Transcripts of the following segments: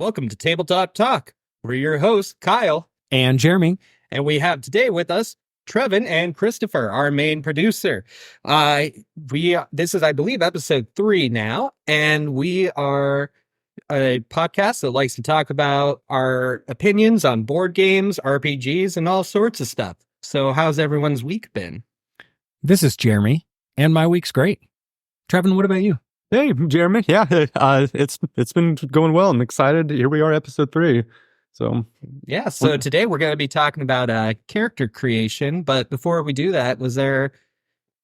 Welcome to Tabletop Talk. We're your hosts, Kyle and Jeremy, and we have today with us Trevin and Christopher, our main producer. This is, I believe, episode 3 now, and we are a podcast that likes to talk about our opinions on board games, RPGs, and all sorts of stuff. So, how's everyone's week been? This is Jeremy, and my week's great. Trevin, what about you? Hey, Jeremy. Yeah, it's been going well. I'm excited. Here we are, episode 3. So today we're going to be talking about character creation. But before we do that,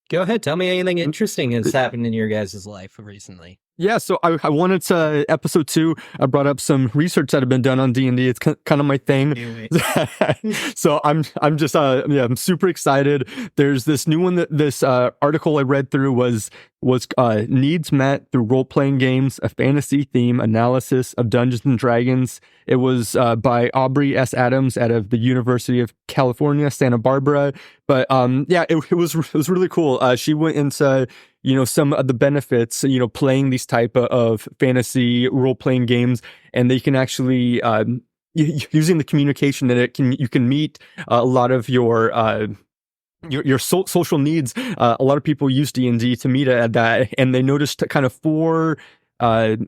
go ahead, tell me anything interesting has happened in your guys' life recently. Yeah, so I wanted to, episode 2, I brought up some research that had been done on D&D. It's kind of my thing. So I'm super excited. There's this new one this article I read through was needs met through role-playing games, a fantasy theme analysis of Dungeons and Dragons. It was by Aubrey S. Adams out of the University of California, Santa Barbara. But it was really cool. She went into some of the benefits, playing these type of fantasy role-playing games, and they can actually, using the communication that you can meet a lot of your social needs. A lot of people use D&D to meet at that, and they noticed kind of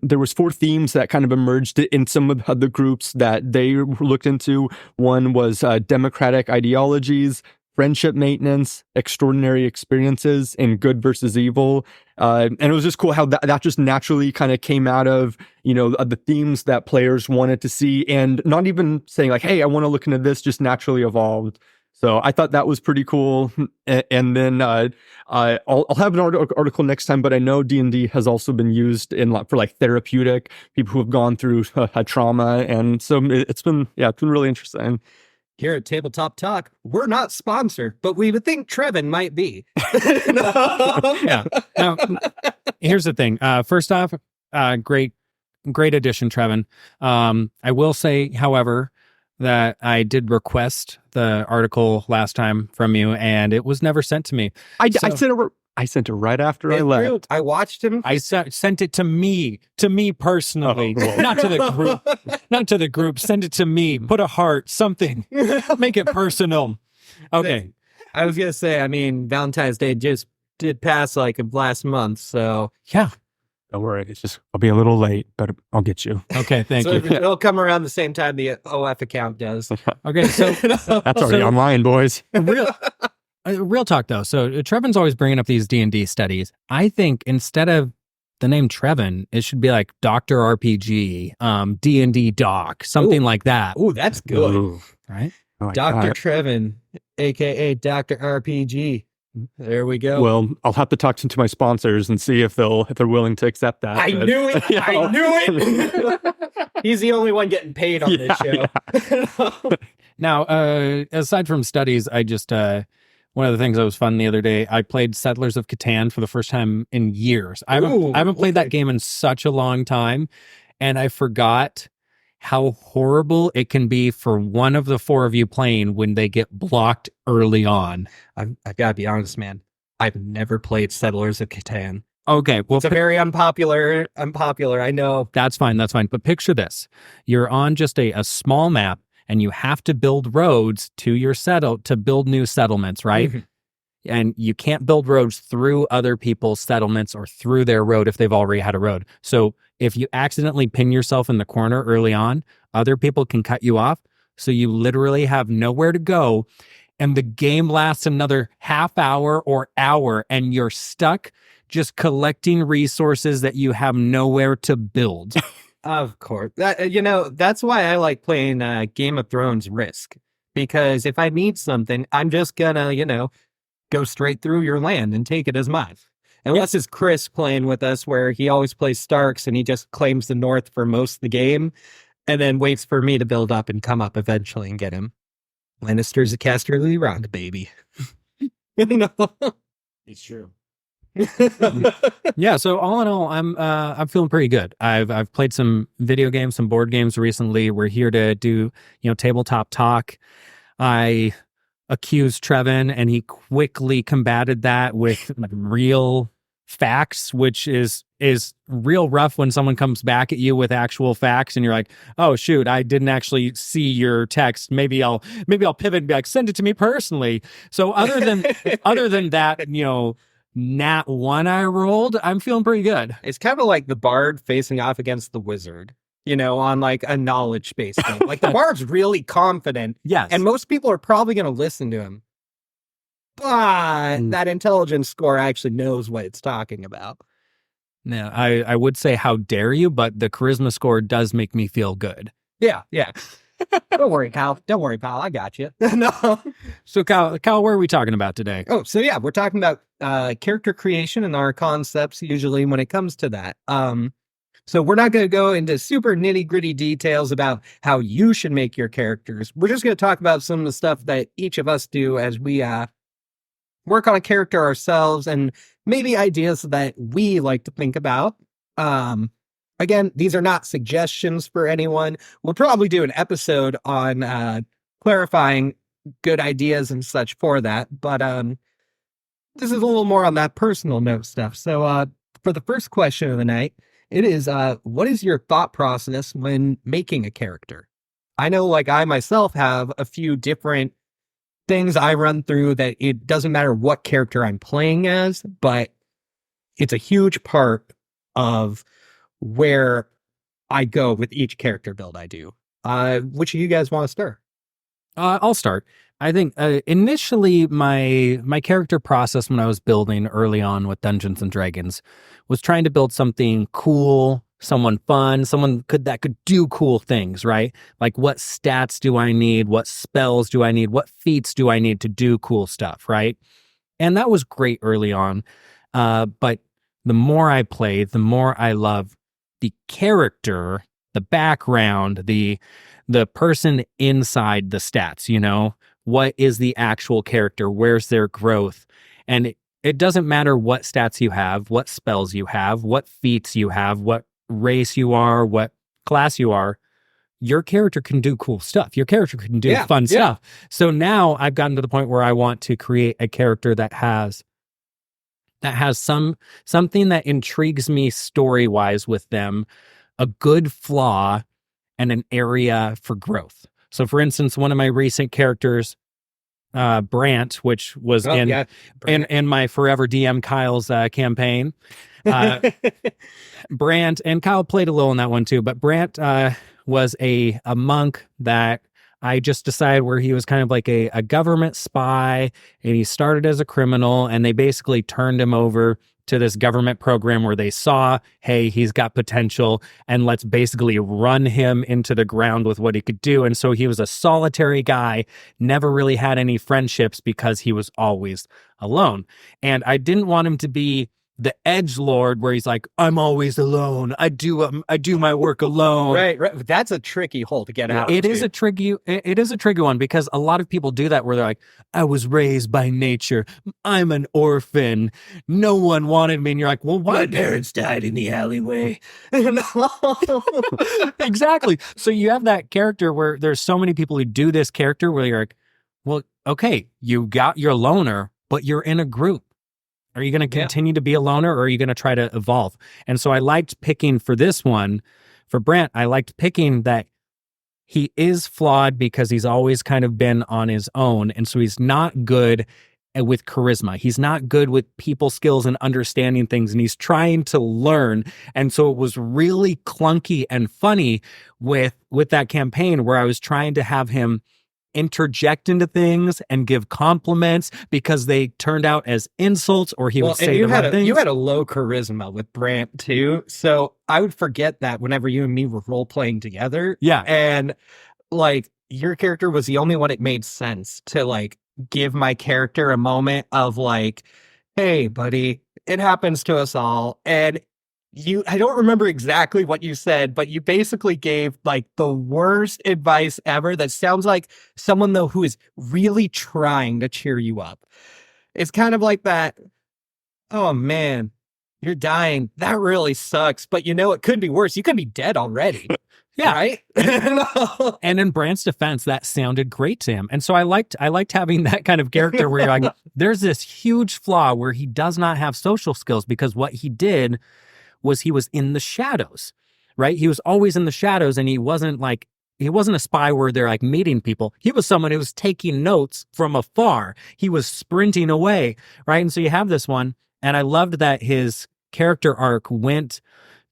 there was 4 themes that kind of emerged in some of the groups that they looked into. One was democratic ideologies, friendship maintenance, extraordinary experiences, and good versus evil. And it was just cool how that just naturally kind of came out of, the themes that players wanted to see, and not even saying like, hey, I want to look into this, just naturally evolved. So I thought that was pretty cool. And then I'll have an article next time, but I know D&D has also been used for like therapeutic, people who have gone through a trauma. And so it's been really interesting. Here at Tabletop Talk, we're not sponsored, but we would think Trevin might be. Yeah. Now, here's the thing. First off, great addition, Trevin. I will say, however, that I did request the article last time from you, and it was never sent to me. I sent it right after I left. I watched him. I sent it to me personally, not to the group, not to the group. Send it to me. Put a heart, something. Make it personal. Okay. I was gonna say, Valentine's Day just did pass like last month, so yeah. Don't worry, I'll be a little late, but I'll get you. Okay, thank you. It'll come around the same time the OF account does. Okay, so that's already online, boys. Real talk though. So Trevin's always bringing up these D&D studies. I think instead of the name Trevin, it should be like Dr. RPG, D&D Doc, something like that. Oh, that's good. Ooh. Right? Like Dr. Trevin, aka Dr. RPG. There we go. Well, I'll have to talk to my sponsors and see if they're willing to accept that. I knew it. I knew it. He's the only one getting paid on this show. Yeah. Now, aside from studies, I just one of the things that was fun the other day, I played Settlers of Catan for the first time in years. I haven't played that game in such a long time, and I forgot how horrible it can be for one of the 4 of you playing when they get blocked early on. I've got to be honest, man. I've never played Settlers of Catan. Okay, well, it's a very unpopular. I know. That's fine. But picture this: you're on just a small map, and you have to build roads to build new settlements, right? Mm-hmm. And you can't build roads through other people's settlements or through their road if they've already had a road. So if you accidentally pin yourself in the corner early on, other people can cut you off. So you literally have nowhere to go. And the game lasts another half hour or hour, and you're stuck just collecting resources that you have nowhere to build. Of course. That's why I like playing Game of Thrones Risk. Because if I need something, I'm just gonna, go straight through your land and take it as mine. Unless it's Chris playing with us, where he always plays Starks and he just claims the North for most of the game and then waits for me to build up and come up eventually and get him. Lannister's a Casterly Rock, baby. It's true. Yeah, so all in all, I'm feeling pretty good. I've played some video games, some board games recently. We're here to do, tabletop talk. I accused Trevin, and he quickly combated that with real facts, which is real rough when someone comes back at you with actual facts and you're like, oh shoot, I didn't actually see your text. Maybe I'll pivot and be like, send it to me personally. So other than that, nat one I rolled, I'm feeling pretty good. It's kind of like the bard facing off against the wizard, on like a knowledge-based thing. Like the bard's really confident. Yes. And most people are probably going to listen to him. But that intelligence score actually knows what it's talking about. No, I would say how dare you, but the charisma score does make me feel good. Yeah. Don't worry, Kyle. I got you. No. So Kyle, what are we talking about today? Oh, so yeah, we're talking about character creation and our concepts usually when it comes to that. So we're not going to go into super nitty-gritty details about how you should make your characters. We're just going to talk about some of the stuff that each of us do as we work on a character ourselves, and maybe ideas that we like to think about. Again, these are not suggestions for anyone. We'll probably do an episode on clarifying good ideas and such for that. But this is a little more on that personal note stuff. So for the first question of the night, it is, what is your thought process when making a character? I know, like, I myself have a few different things I run through that it doesn't matter what character I'm playing as, but it's a huge part of where I go with each character build I do. Which of you guys want to start? I'll start. I think initially my character process when I was building early on with Dungeons and Dragons was trying to build something cool, someone fun, that could do cool things, right? Like, what stats do I need? What spells do I need? What feats do I need to do cool stuff, right? And that was great early on. But the more I play, the more I love the character, the background, the person inside the stats, what is the actual character? Where's their growth? And it doesn't matter what stats you have, what spells you have, what feats you have, what race you are, what class you are. Your character can do cool stuff. Your character can do fun stuff. So now I've gotten to the point where I want to create a character that has something that intrigues me story-wise with them, a good flaw, and an area for growth. So for instance, one of my recent characters, Brant, which was in my Forever DM Kyle's campaign. Brant, and Kyle played a little in that one too, but Brant was a monk that I just decided where he was kind of like a government spy, and he started as a criminal, and they basically turned him over to this government program where they saw, hey, he's got potential, and let's basically run him into the ground with what he could do. And so he was a solitary guy, never really had any friendships because he was always alone. And I didn't want him to be the edgelord where he's like, I'm always alone. I do my work alone. Right. That's a tricky hole to get out of. It is a tricky one because a lot of people do that where they're like, I was raised by nature. I'm an orphan. No one wanted me. And you're like, well, my parents died in the alleyway. Exactly. So you have that character where there's so many people who do this character where you're like, well, okay, you got your loner, but you're in a group. Are you going to continue to be a loner, or are you going to try to evolve? And so I liked picking for this one, for Brant, I liked picking that he is flawed because he's always kind of been on his own. And so he's not good with charisma. He's not good with people skills and understanding things, and he's trying to learn. And so it was really clunky and funny with that campaign where I was trying to have him interject into things and give compliments because they turned out as insults, or he would say the wrong things. You had a low charisma with Brant too, so I would forget that whenever you and me were role playing together. Yeah, and like your character was the only one it made sense to like give my character a moment of like, hey, buddy, it happens to us all, and I don't remember exactly what you said, but you basically gave like the worst advice ever that sounds like someone though who is really trying to cheer you up. It's kind of like that, oh man, you're dying. That really sucks. But it could be worse. You could be dead already. Yeah. Right? No. And in Brant's defense, that sounded great to him. And so I liked having that kind of character where you're like, there's this huge flaw where he does not have social skills because what he did was he was in the shadows, right? He was always in the shadows, and he wasn't a spy where they're like meeting people. He was someone who was taking notes from afar. He was sprinting away, right? And so you have this one, and I loved that his character arc went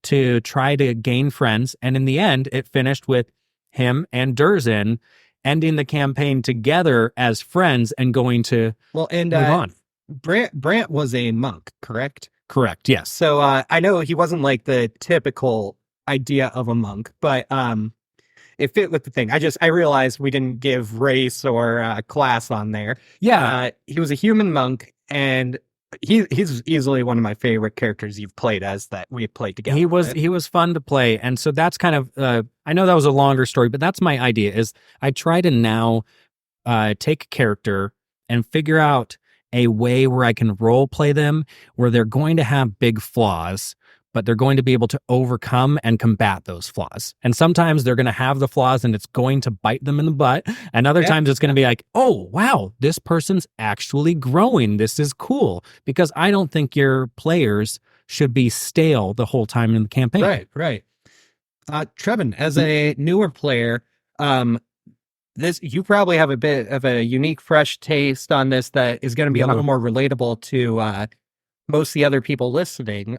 to try to gain friends, and in the end, it finished with him and Durzin ending the campaign together as friends and going to Well, and move on. Brant was a monk, correct? Correct. Yes. So I know he wasn't like the typical idea of a monk, but it fit with the thing. I realized we didn't give race or class on there. Yeah. He was a human monk, and he's easily one of my favorite characters you've played as that we've played together. He was fun to play. And so that's kind of, I know that was a longer story, but that's my idea is I try to now take a character and figure out a way where I can role play them, where they're going to have big flaws, but they're going to be able to overcome and combat those flaws. And sometimes they're going to have the flaws and it's going to bite them in the butt. And other times it's going to be like, oh, wow, this person's actually growing. This is cool. Because I don't think your players should be stale the whole time in the campaign. Right. Trevin, as a newer player, you probably have a bit of a unique, fresh taste on this that is going to be a little more relatable to most of the other people listening.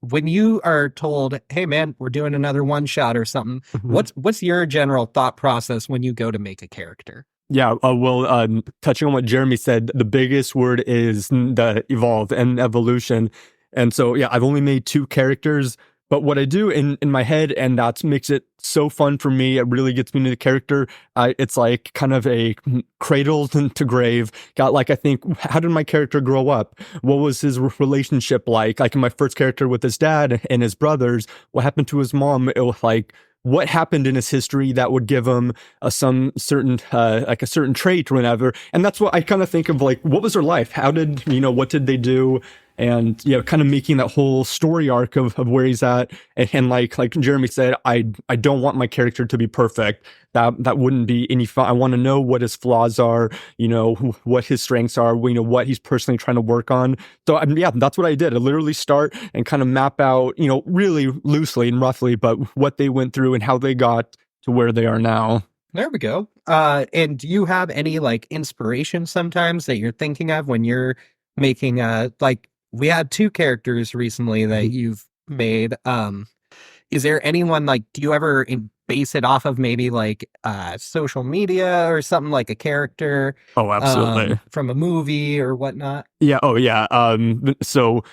When you are told, hey man, we're doing another one shot or something, what's your general thought process when you go to make a character? Yeah, well, touching on what Jeremy said, the biggest word is the evolve and evolution. And so, yeah, I've only made 2 characters, but what I do in my head, and that makes it so fun for me, it really gets me into the character. It's like kind of a cradle to grave. Got like, I think, how did my character grow up? What was his relationship like? Like in my first character with his dad and his brothers, what happened to his mom? It was like, what happened in his history that would give him some certain, like a certain trait or whatever. And that's what I kind of think of, like, what was their life? How did, what did they do? And, kind of making that whole story arc of where he's at. And like Jeremy said, I don't want my character to be perfect. That wouldn't be any fun. I want to know what his flaws are, what his strengths are, what he's personally trying to work on. So, yeah, that's what I did. I literally start and kind of map out, really loosely and roughly, but what they went through and how they got to where they are now. There we go. And do you have any like inspiration sometimes that you're thinking of when you're making like, we had 2 characters recently that you've made. Is there anyone like, do you ever base it off of maybe like social media or something, like a character? Oh, absolutely. From a movie or whatnot? Yeah. Oh, yeah. So,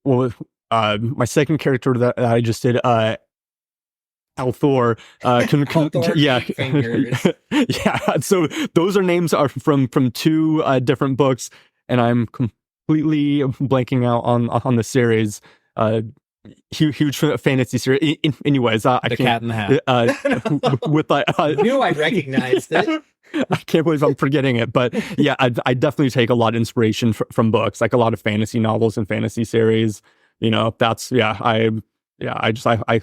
well, my second character that I just did, Althor, yeah, yeah. So those are names are from 2 different books, and I'm completely blanking out on the series. Huge fantasy series. Anyways, I The can't. Cat in the Hat. With I knew I recognized it. I can't believe I'm forgetting it, but yeah, I definitely take a lot of inspiration from books, like a lot of fantasy novels and fantasy series. That's I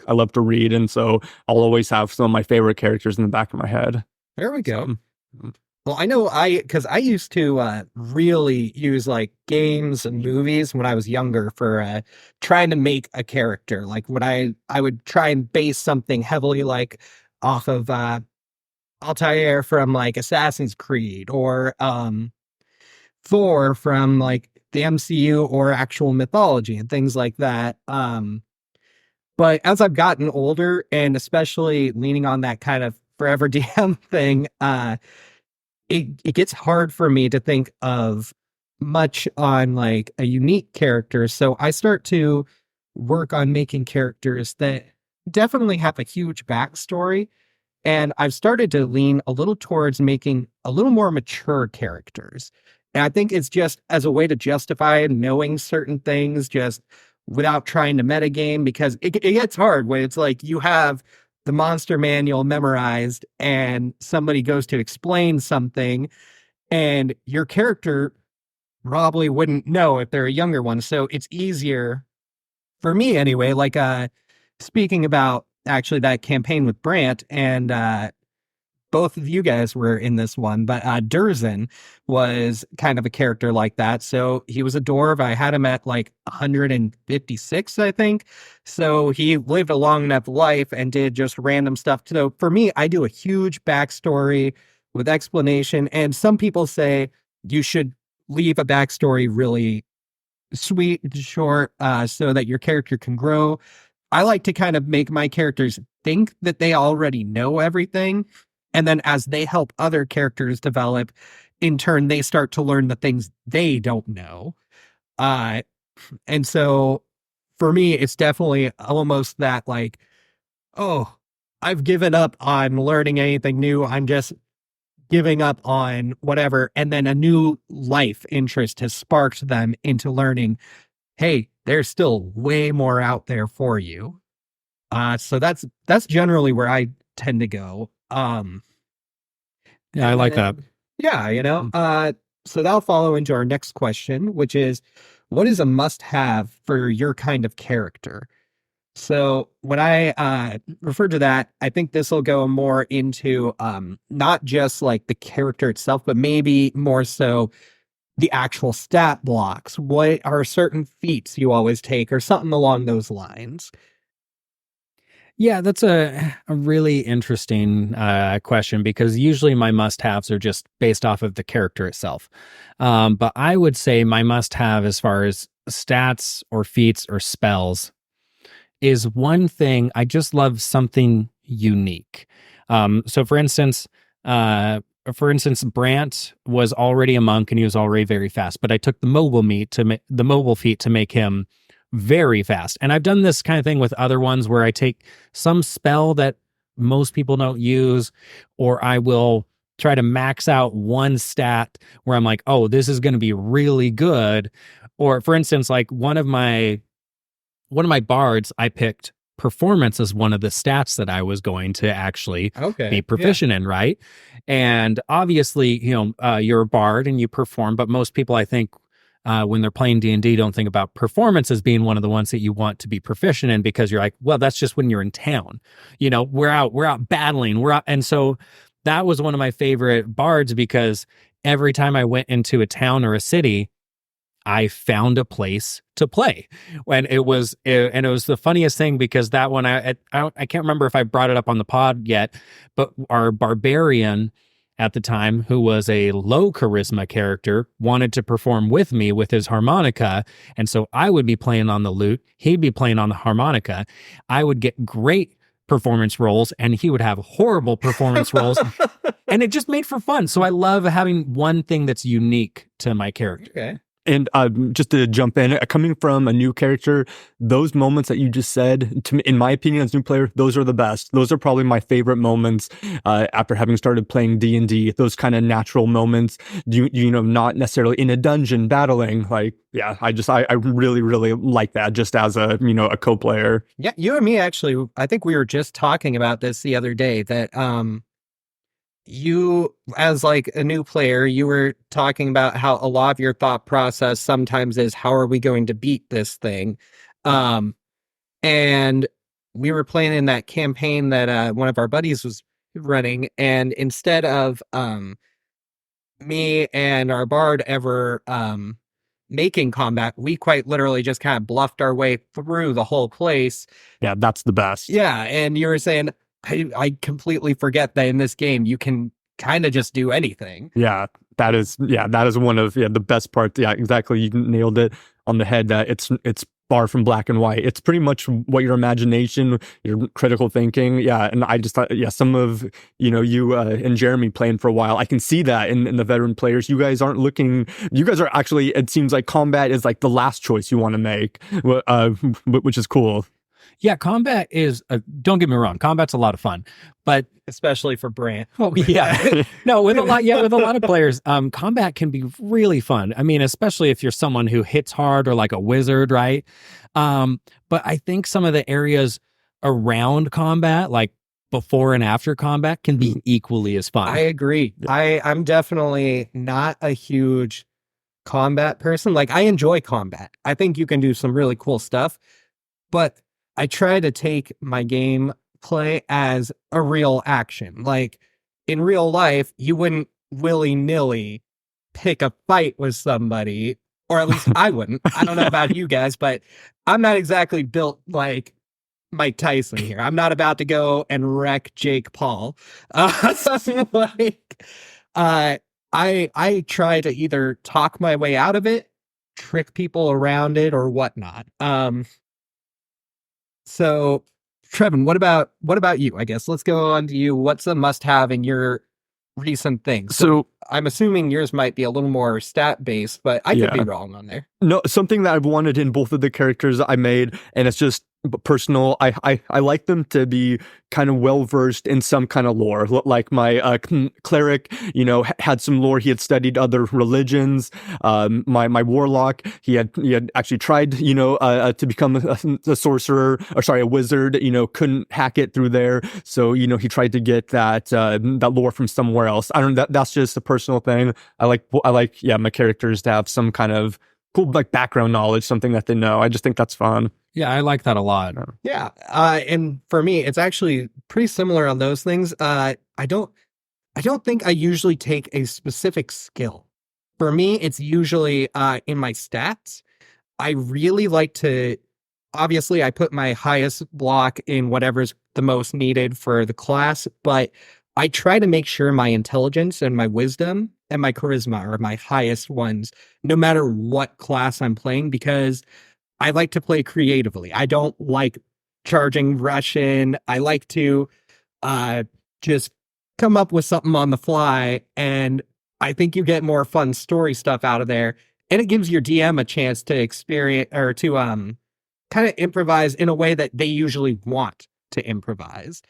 love to read, and so I'll always have some of my favorite characters in the back of my head. There we go. Well, I know because I used to really use like games and movies when I was younger for trying to make a character. Like when I would try and base something heavily like off of Altair from like Assassin's Creed or Thor from like the MCU or actual mythology and things like that. But as I've gotten older, and especially leaning on that kind of forever DM thing, it gets hard for me to think of much on like a unique character. So I start to work on making characters that definitely have a huge backstory. And I've started to lean a little towards making a little more mature characters. And I think it's just as a way to justify knowing certain things just without trying to metagame, because it gets hard when it's like you have the monster manual memorized and somebody goes to explain something and your character probably wouldn't know if they're a younger one. So it's easier for me anyway, like speaking about actually that campaign with Brant, and both of you guys were in this one, but Durzen was kind of a character like that. So he was a dwarf. I had him at like 156, I think. So he lived a long enough life and did just random stuff. So for me, I do a huge backstory with explanation. And some people say you should leave a backstory really sweet and short so that your character can grow. I like to kind of make my characters think that they already know everything. And then as they help other characters develop, in turn, they start to learn the things they don't know. And so for me, it's definitely almost that like, oh, I've given up on learning anything new. I'm just giving up on whatever. And then a new life interest has sparked them into learning, hey, there's still way more out there for you. So that's generally where I tend to go. Yeah, I like that. Yeah, so that'll follow into our next question, which is, what is a must-have for your kind of character? So when I refer to that, I think this will go more into not just like the character itself, but maybe more so the actual stat blocks. What are certain feats you always take, or something along those lines? Yeah, that's a really interesting question, because usually my must-haves are just based off of the character itself. But I would say my must-have as far as stats or feats or spells is one thing. I just love something unique. So for instance, Brant was already a monk and he was already very fast, but I took the mobile feat to make him very fast. And I've done this kind of thing with other ones where I take some spell that most people don't use, or I will try to max out one stat where I'm like, oh, this is going to be really good. Or for instance, like one of my bards, I picked performance as one of the stats that I was going to actually be proficient in, right? And obviously, you're a bard and you perform, but most people, I think, when they're playing D&D, don't think about performance as being one of the ones that you want to be proficient in, because you're like, well, that's just when you're in town. We're out battling. And so that was one of my favorite bards, because every time I went into a town or a city, I found a place to play. And it was the funniest thing, because that one, I can't remember if I brought it up on the pod yet, but our barbarian at the time, who was a low charisma character, wanted to perform with me with his harmonica. And so I would be playing on the lute, he'd be playing on the harmonica. I would get great performance rolls and he would have horrible performance rolls. And it just made for fun. So I love having one thing that's unique to my character. Okay. And just to jump in, coming from a new character, those moments that you just said, in my opinion, as a new player, those are the best. Those are probably my favorite moments after having started playing D&D. Those kind of natural moments, not necessarily in a dungeon battling. Like, yeah, I really, really like that just as a co-player. Yeah, you and me, actually, I think we were just talking about this the other day, that you, as like a new player, you were talking about how a lot of your thought process sometimes is, how are we going to beat this thing? And we were playing in that campaign that one of our buddies was running, and instead of me and our bard ever making combat, we quite literally just kind of bluffed our way through the whole place. Yeah, that's the best. Yeah, and you were saying, I completely forget that in this game you can kind of just do anything. Yeah, that is one of the best parts. Yeah, exactly. You nailed it on the head. That it's far from black and white. It's pretty much what your imagination, your critical thinking. Yeah, and I just thought, some of you and Jeremy playing for a while, I can see that in the veteran players. You guys aren't looking. You guys are actually. It seems like combat is like the last choice you want to make, which is cool. Yeah, combat is, don't get me wrong, combat's a lot of fun, but especially for Brant. Oh yeah, no, with a lot of players, combat can be really fun. I mean, especially if you're someone who hits hard or like a wizard, right? But I think some of the areas around combat, like before and after combat, can be equally as fun. I agree. I'm definitely not a huge combat person. Like, I enjoy combat. I think you can do some really cool stuff, but I try to take my game play as a real action. Like in real life, you wouldn't willy-nilly pick a fight with somebody, or at least I wouldn't. I don't know about you guys, but I'm not exactly built like Mike Tyson here. I'm not about to go and wreck Jake Paul. Like, I try to either talk my way out of it, trick people around it, or whatnot. So Trevin, what about you? I guess let's go on to you. What's a must-have in your recent things? So I'm assuming yours might be a little more stat-based, but I could be Yeah. wrong on there. No, something that I've wanted in both of the characters I made, and it's just personal. I like them to be kind of well versed in some kind of lore. Like my cleric, had some lore. He had studied other religions. My warlock, he had actually tried, to become a sorcerer, or sorry, a wizard. Couldn't hack it through there. So he tried to get that lore from somewhere else. I don't know. That's just a personal thing. I like my characters to have some kind of cool like background knowledge, something that they know. I just think that's fun. Yeah, I like that a lot. Yeah. And for me, it's actually pretty similar on those things. I don't think I usually take a specific skill. For me, it's usually in my stats. I really like to, obviously, I put my highest block in whatever's the most needed for the class, but I try to make sure my intelligence and my wisdom and my charisma are my highest ones, no matter what class I'm playing, because I like to play creatively. I don't like charging Russian. I like to just come up with something on the fly, and I think you get more fun story stuff out of there, and it gives your DM a chance to experience or to kind of improvise in a way that they usually want to improvise.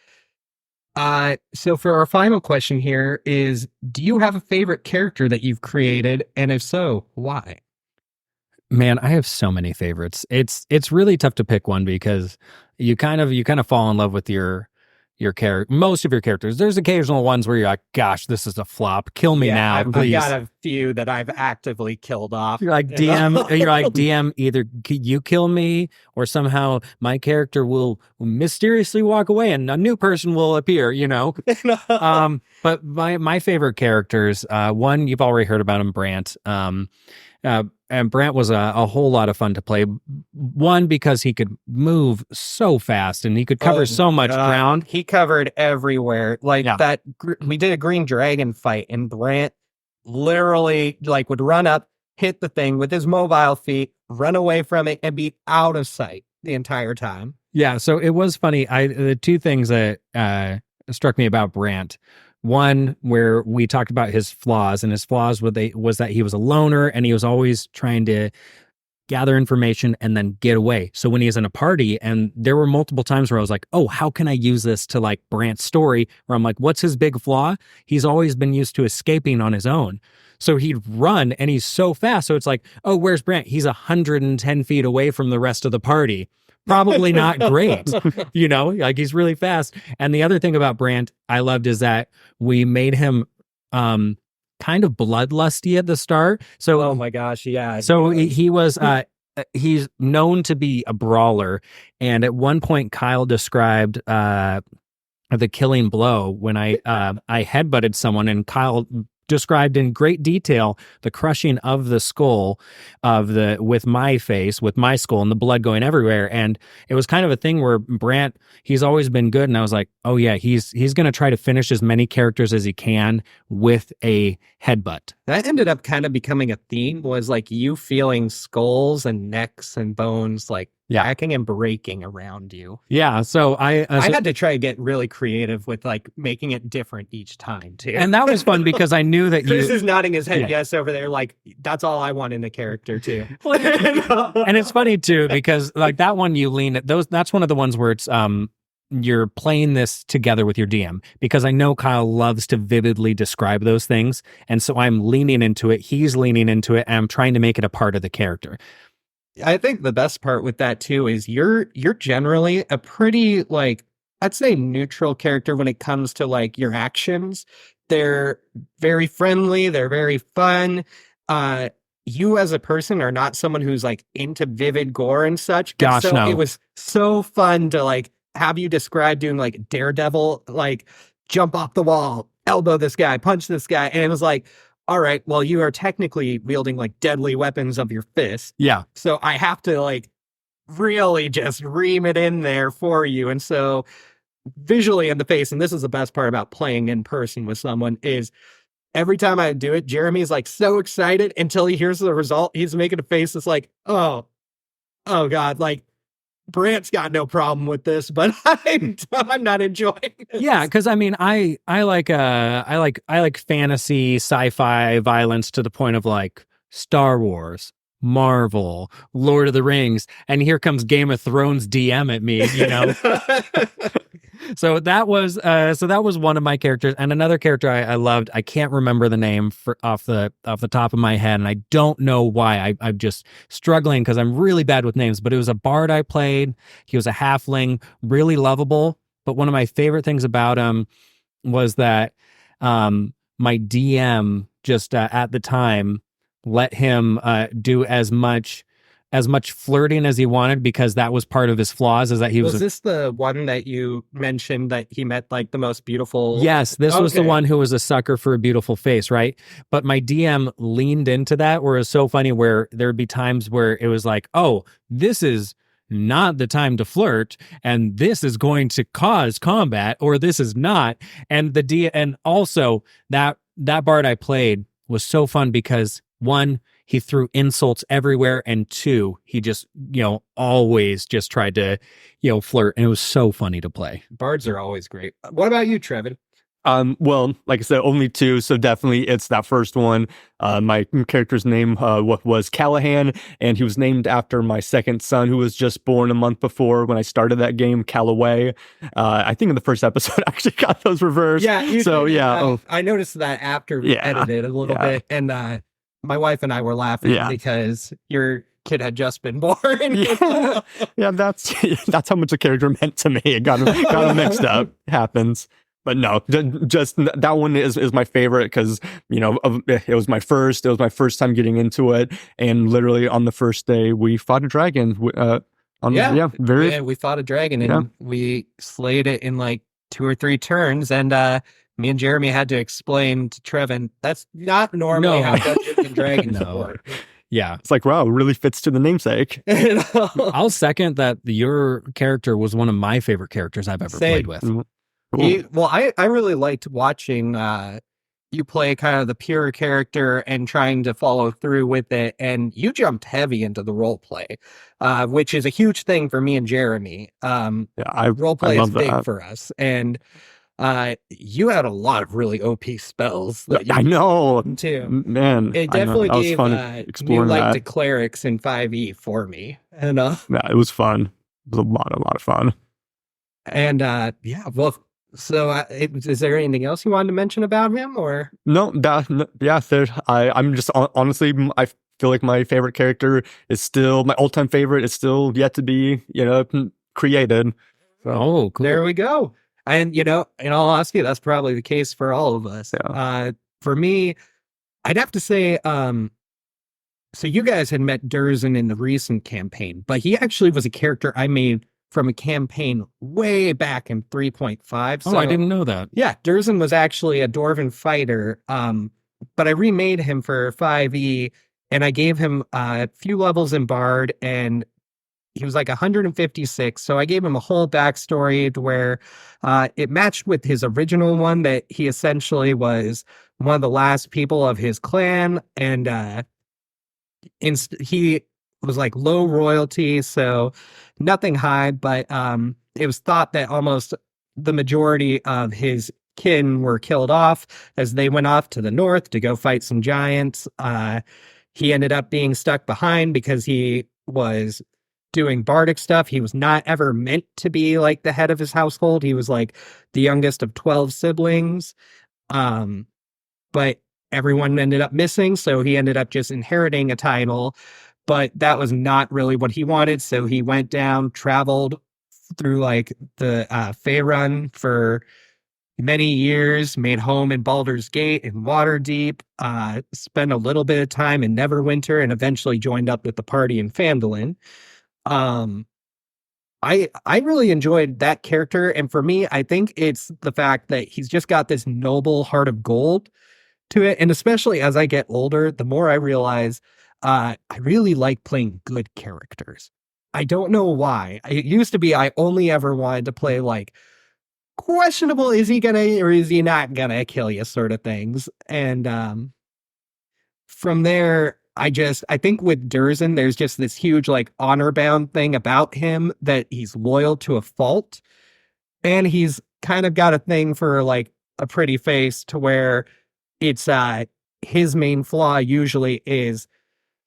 So for our final question here is, do you have a favorite character that you've created, and if so, why? Man, I have so many favorites. It's really tough to pick one because you kind of fall in love with your character, most of your characters. There's occasional ones where you're like, gosh, this is a flop. Kill me now, I've please. got a few that I've actively killed off. You're like DM, either you kill me or somehow my character will mysteriously walk away and a new person will appear, But my favorite characters, one, you've already heard about him, Brant. And Brant was a whole lot of fun to play. One, because he could move so fast and he could cover so much ground. He covered everywhere. Like Yeah. we did a green dragon fight, and Brant literally would run up, hit the thing with his mobile feet, run away from it, and be out of sight the entire time. Yeah, so it was funny. The two things that struck me about Brant. One, where we talked about his flaws, and his flaws was that he was a loner and he was always trying to gather information and then get away. So when he was in a party, and there were multiple times where I was like, oh, how can I use this to like Brant's story? Where I'm like, what's his big flaw? He's always been used to escaping on his own. So he'd run and he's so fast. So it's like, oh, where's Brant? He's 110 feet away from the rest of the party. Probably not great, like he's really fast. And the other thing about Brant I loved is that we made him kind of bloodlusty at the start. So, oh my gosh, yeah. So he was he's known to be a brawler. And at one point, Kyle described the killing blow when I headbutted someone, and Kyle described in great detail the crushing of the skull with my face, with my skull, and the blood going everywhere. And it was kind of a thing where Brant, he's always been good. And I was like, oh yeah, he's going to try to finish as many characters as he can with a headbutt. That ended up kind of becoming a theme, was like you feeling skulls and necks and bones cracking and breaking around you. Yeah. So I had to try to get really creative with like making it different each time too. And that was fun because I knew that Chris is nodding his head yes over there, like that's all I want in a character too. And it's funny too, because like that one you lean at those, that's one of the ones where it's you're playing this together with your DM, because I know Kyle loves to vividly describe those things. And so I'm leaning into it. He's leaning into it. And I'm trying to make it a part of the character. I think the best part with that too is you're generally a pretty I'd say neutral character when it comes to like your actions. They're very friendly. They're very fun. You as a person are not someone who's like into vivid gore and such. Gosh, so no. It was so fun to like have you describe doing like Daredevil, like jump off the wall, elbow this guy, punch this guy. And it was like, all right, well, you are technically wielding like deadly weapons of your fist. Yeah. So I have to like really just ream it in there for you. And so visually in the face, and this is the best part about playing in person with someone, is every time I do it, Jeremy's like so excited until he hears the result. He's making a face that's like, oh God, like Brant's got no problem with this, but I'm not enjoying this. Yeah, because I mean, I like fantasy, sci-fi violence to the point of like Star Wars, Marvel, Lord of the Rings, and here comes Game of Thrones DM at me, you know. So that was one of my characters, and another character I loved. I can't remember the name off the top of my head, and I don't know why. I'm just struggling because I'm really bad with names. But it was a bard I played. He was a halfling, really lovable. But one of my favorite things about him was that my DM just at the time let him do as much flirting as he wanted, because that was part of his flaws, is that he was this the one that you mentioned that he met like the most beautiful? Yes, this was the one who was a sucker for a beautiful face, right? But my DM leaned into that, where it was so funny, where there'd be times where it was like, oh, this is not the time to flirt, and this is going to cause combat, or this is not. And and also that bard I played was so fun because, one, he threw insults everywhere, and two, he just, always just tried to, flirt, and it was so funny to play. Bards are always great. What about you, Trevin? Well, like I said, only two, so definitely it's that first one. My character's name was Callahan, and he was named after my second son, who was just born a month before when I started that game, Callaway. I think in the first episode, I actually got those reversed. Yeah. So yeah, I noticed that after we edited a little bit, and my wife and I were laughing because your kid had just been born. Yeah, that's how much the character meant to me. It got him mixed up. It happens. But no, just that one is my favorite because, it was my first time getting into it. And literally on the first day, we fought a dragon. We fought a dragon and we slayed it in like 2 or 3 turns. And me and Jeremy had to explain to Trevin, that's not normally how Dungeons and Dragons work. Yeah. It's like, wow, it really fits to the namesake. I'll second that your character was one of my favorite characters I've ever played with. Cool. I really liked watching you play kind of the pure character and trying to follow through with it. And you jumped heavy into the role play, which is a huge thing for me and Jeremy. Role play is big for us. And you had a lot of really OP spells. I know, too. Man, it definitely gave new light to clerics in 5e for me. And it was fun. It was a lot of fun. And so is there anything else you wanted to mention about him, or no? I'm just honestly, I feel like my favorite character is still my all-time favorite. Is still yet to be created. So, oh, cool. There we go. And, in all honesty, that's probably the case for all of us. Yeah. For me, I'd have to say, so you guys had met Durzen in the recent campaign, but he actually was a character I made from a campaign way back in 3.5. So, I didn't know that. Yeah, Durzen was actually a Dwarven fighter, but I remade him for 5e, and I gave him a few levels in Bard, and he was like 156, so I gave him a whole backstory to where it matched with his original one, that he essentially was one of the last people of his clan, and he was like low royalty, so nothing high, but it was thought that almost the majority of his kin were killed off as they went off to the north to go fight some giants. He ended up being stuck behind because he was doing bardic stuff. He was not ever meant to be like the head of his household. He was like the youngest of 12 siblings. But everyone ended up missing, so he ended up just inheriting a title. But that was not really what he wanted, so he went down, traveled through like the Faerun for many years, made home in Baldur's Gate and Waterdeep, spent a little bit of time in Neverwinter, and eventually joined up with the party in Phandalin. I really enjoyed that character, and for me, I think it's the fact that he's just got this noble heart of gold to it, and especially as I get older, the more I realize I really like playing good characters. I don't know why. It used to be I only ever wanted to play like questionable, is he gonna or is he not gonna kill you sort of things, and from there, I think with Durzen, there's just this huge like honor bound thing about him that he's loyal to a fault. And he's kind of got a thing for like a pretty face to where it's his main flaw usually is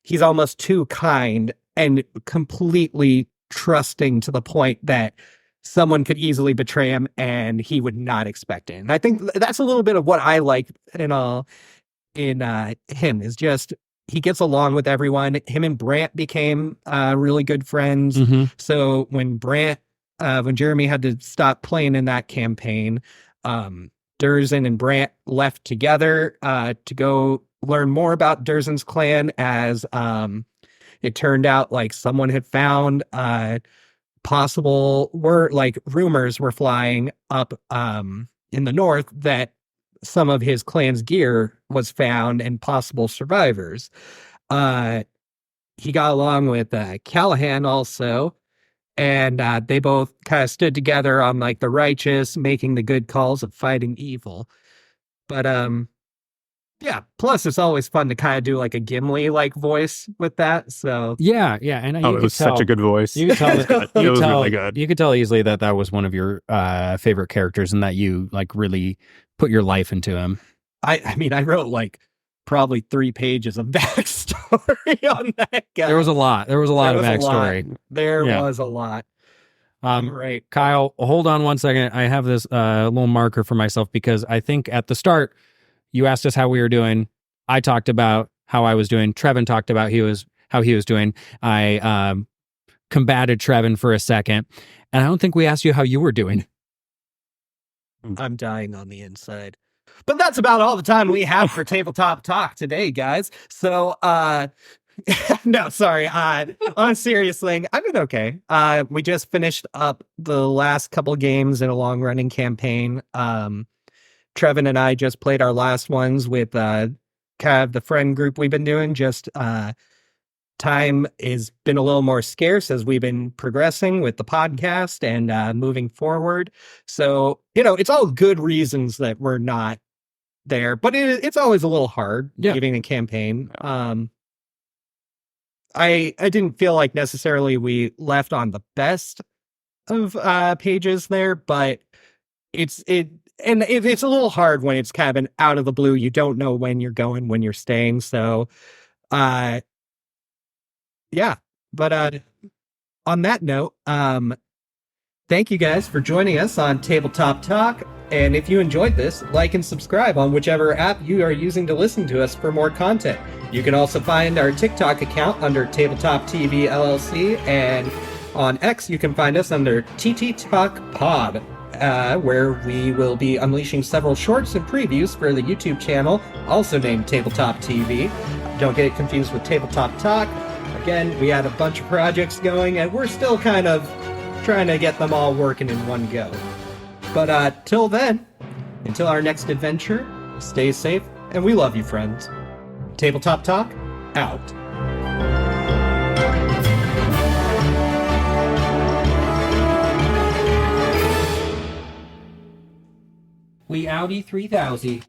he's almost too kind and completely trusting to the point that someone could easily betray him and he would not expect it. And I think that's a little bit of what I like in him is just he gets along with everyone. Him and Brant became really good friends. So when Jeremy had to stop playing in that campaign, Durzen and Brant left together to go learn more about Durzen's clan as it turned out like someone had found rumors were flying up in the north that some of his clan's gear was found and possible survivors. He got along with Callahan also, and they both kind of stood together on like the righteous, making the good calls of fighting evil. But yeah, plus it's always fun to kind of do like a Gimli like voice with that. So yeah, and it was such a good voice. You could tell it was really good. You could tell easily that was one of your favorite characters, and that you like really put your life into him. I mean, I wrote like probably 3 pages of backstory on that guy. There was a lot of backstory. There was a lot. Right. Kyle, hold on one second. I have this little marker for myself because I think at the start you asked us how we were doing. I talked about how I was doing. Trevin talked about how he was doing. I combated Trevin for a second, and I don't think we asked you how you were doing. I'm dying on the inside. But that's about all the time we have for Tabletop Talk today, guys. So, no, sorry. On a serious thing, I've been okay. We just finished up the last couple games in a long-running campaign. Trevin and I just played our last ones with kind of the friend group we've been doing. Just time has been a little more scarce as we've been progressing with the podcast and moving forward. So, it's all good reasons that we're not there, but it's always a little hard giving a campaign. I didn't feel like necessarily we left on the best of pages there, but it's a little hard when it's kind of an out of the blue. You don't know when you're going, when you're staying. So, yeah, but on that note, thank you guys for joining us on Tabletop Talk. And if you enjoyed this, like and subscribe on whichever app you are using to listen to us for more content. You can also find our TikTok account under TabletopTV LLC, and on X you can find us under TT Talk Pod, where we will be unleashing several shorts and previews for the YouTube channel, also named Tabletop TV. Don't get it confused with Tabletop Talk. Again, we had a bunch of projects going, and we're still kind of trying to get them all working in one go. But till then, until our next adventure, stay safe, and we love you, friends. Tabletop Talk, out. We Audi 3000.